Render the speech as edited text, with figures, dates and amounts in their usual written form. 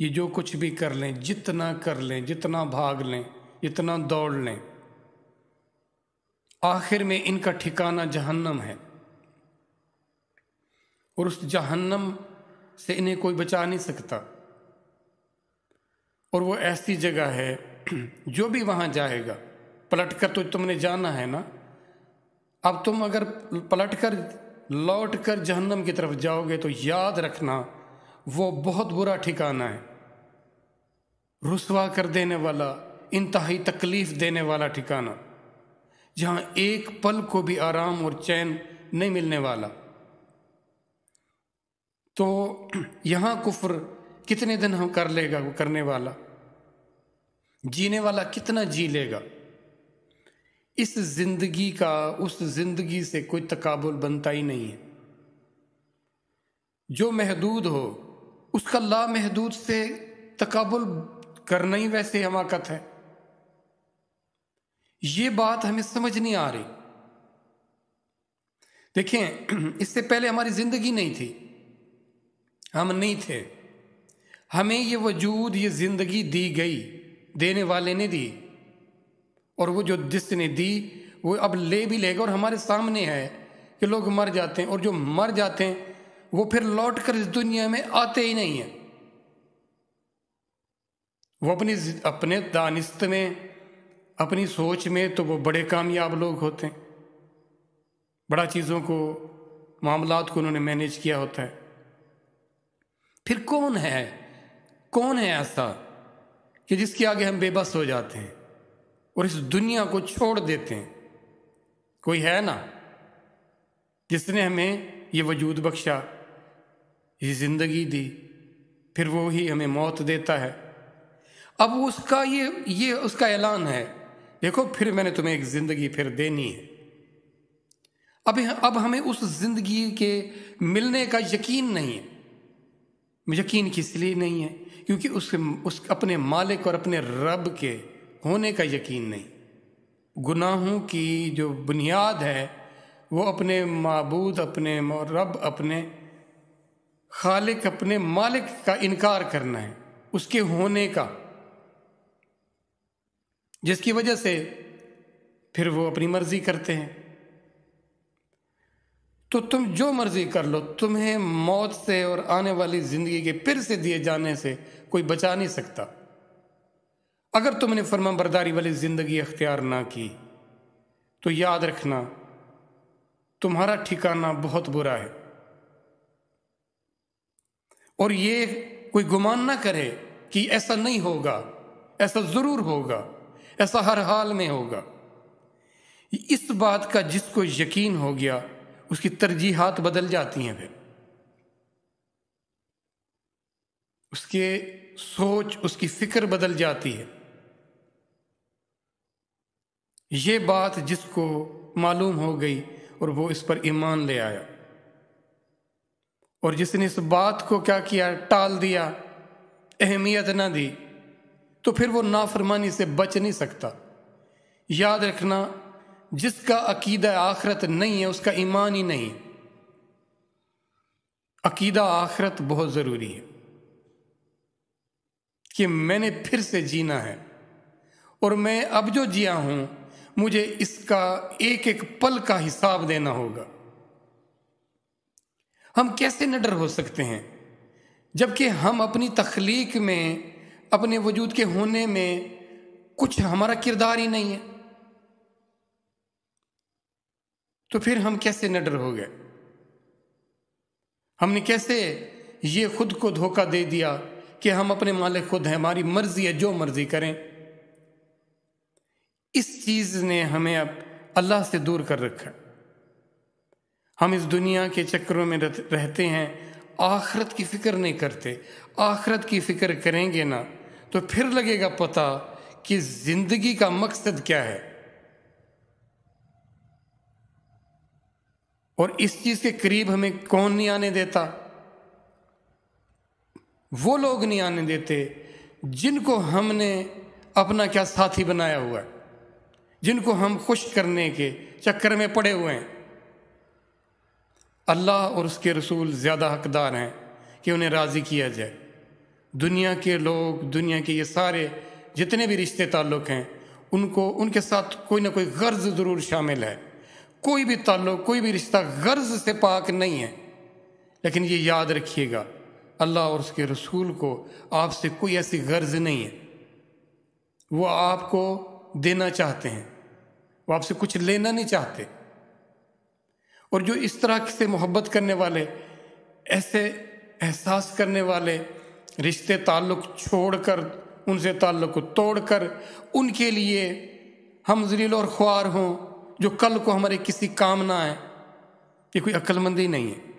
یہ جو کچھ بھی کر لیں، جتنا کر لیں، جتنا بھاگ لیں، جتنا دوڑ لیں، آخر میں ان کا ٹھکانہ جہنم ہے، اور اس جہنم سے انہیں کوئی بچا نہیں سکتا۔ اور وہ ایسی جگہ ہے جو بھی وہاں جائے گا، پلٹ کر تو تم نے جانا ہے نا، اب تم اگر پلٹ کر لوٹ کر جہنم کی طرف جاؤ گے تو یاد رکھنا وہ بہت برا ٹھکانہ ہے، رسوا کر دینے والا، انتہائی تکلیف دینے والا ٹھکانہ، جہاں ایک پل کو بھی آرام اور چین نہیں ملنے والا۔ تو یہاں کفر کتنے دن ہم کر لے گا وہ کرنے والا، جینے والا کتنا جی لے گا؟ اس زندگی کا اس زندگی سے کوئی تقابل بنتا ہی نہیں ہے۔ جو محدود ہو اس کا لامحدود سے تقابل کرنا ہی ویسے حماقت ہے۔ یہ بات ہمیں سمجھ نہیں آ رہی۔ دیکھیں، اس سے پہلے ہماری زندگی نہیں تھی، ہم نہیں تھے، ہمیں یہ وجود، یہ زندگی دی گئی، دینے والے نے دی، اور وہ جو جس نے دی وہ اب لے بھی لے گا، اور ہمارے سامنے ہے کہ لوگ مر جاتے ہیں، اور جو مر جاتے ہیں وہ پھر لوٹ کر اس دنیا میں آتے ہی نہیں ہیں۔ وہ اپنے دانست میں، اپنی سوچ میں تو وہ بڑے کامیاب لوگ ہوتے ہیں، بڑا چیزوں کو، معاملات کو انہوں نے مینیج کیا ہوتا ہے۔ پھر کون ہے ایسا کہ جس کے آگے ہم بے بس ہو جاتے ہیں اور اس دنیا کو چھوڑ دیتے ہیں؟ کوئی ہے نا جس نے ہمیں یہ وجود بخشا، یہ زندگی دی، پھر وہی ہمیں موت دیتا ہے۔ اب اس کا یہ اس کا اعلان ہے، دیکھو پھر میں نے تمہیں ایک زندگی پھر دینی ہے۔ اب ہمیں اس زندگی کے ملنے کا یقین نہیں ہے۔ یقین کس لیے نہیں ہے؟ کیونکہ اس اپنے مالک اور اپنے رب کے ہونے کا یقین نہیں۔ گناہوں کی جو بنیاد ہے وہ اپنے معبود، اپنے رب، اپنے خالق، اپنے مالک کا انکار کرنا ہے، اس کے ہونے کا، جس کی وجہ سے پھر وہ اپنی مرضی کرتے ہیں۔ تو تم جو مرضی کر لو، تمہیں موت سے اور آنے والی زندگی کے پھر سے دیے جانے سے کوئی بچا نہیں سکتا۔ اگر تم نے فرمانبرداری والی زندگی اختیار نہ کی تو یاد رکھنا تمہارا ٹھکانہ بہت برا ہے۔ اور یہ کوئی گمان نہ کرے کہ ایسا نہیں ہوگا، ایسا ضرور ہوگا، ایسا ہر حال میں ہوگا۔ اس بات کا جس کو یقین ہو گیا اس کی ترجیحات بدل جاتی ہیں، پھر اس کے سوچ، اس کی فکر بدل جاتی ہے۔ یہ بات جس کو معلوم ہو گئی اور وہ اس پر ایمان لے آیا، اور جس نے اس بات کو کیا کیا، ٹال دیا، اہمیت نہ دی، تو پھر وہ نافرمانی سے بچ نہیں سکتا۔ یاد رکھنا، جس کا عقیدہ آخرت نہیں ہے اس کا ایمان ہی نہیں۔ عقیدہ آخرت بہت ضروری ہے کہ میں نے پھر سے جینا ہے، اور میں اب جو جیا ہوں مجھے اس کا ایک ایک پل کا حساب دینا ہوگا۔ ہم کیسے نڈر ہو سکتے ہیں جبکہ ہم اپنی تخلیق میں، اپنے وجود کے ہونے میں کچھ ہمارا کردار ہی نہیں ہے؟ تو پھر ہم کیسے نڈر ہو گئے؟ ہم نے کیسے یہ خود کو دھوکہ دے دیا کہ ہم اپنے مالک خود ہیں، ہماری مرضی ہے، جو مرضی کریں؟ اس چیز نے ہمیں اب اللہ سے دور کر رکھا ہے۔ ہم اس دنیا کے چکروں میں رہتے ہیں، آخرت کی فکر نہیں کرتے۔ آخرت کی فکر کریں گے نا تو پھر لگے گا پتہ کہ زندگی کا مقصد کیا ہے۔ اور اس چیز کے قریب ہمیں کون نہیں آنے دیتا؟ وہ لوگ نہیں آنے دیتے جن کو ہم نے اپنا کیا ساتھی بنایا ہوا ہے، جن کو ہم خوش کرنے کے چکر میں پڑے ہوئے ہیں۔ اللہ اور اس کے رسول زیادہ حقدار ہیں کہ انہیں راضی کیا جائے، دنیا کے لوگ، دنیا کے یہ سارے جتنے بھی رشتے تعلق ہیں، ان کے ساتھ کوئی نہ کوئی غرض ضرور شامل ہے۔ کوئی بھی تعلق، کوئی بھی رشتہ غرض سے پاک نہیں ہے۔ لیکن یہ یاد رکھیے گا، اللہ اور اس کے رسول کو آپ سے کوئی ایسی غرض نہیں ہے۔ وہ آپ کو دینا چاہتے ہیں، وہ آپ سے کچھ لینا نہیں چاہتے۔ اور جو اس طرح سے محبت کرنے والے، ایسے احساس کرنے والے رشتے تعلق چھوڑ کر، ان سے تعلق کو توڑ کر ان کے لیے ہم ذلیل اور خوار ہوں جو کل کو ہمارے کسی کام نہ آئے، یہ کوئی عقل مندی نہیں ہے۔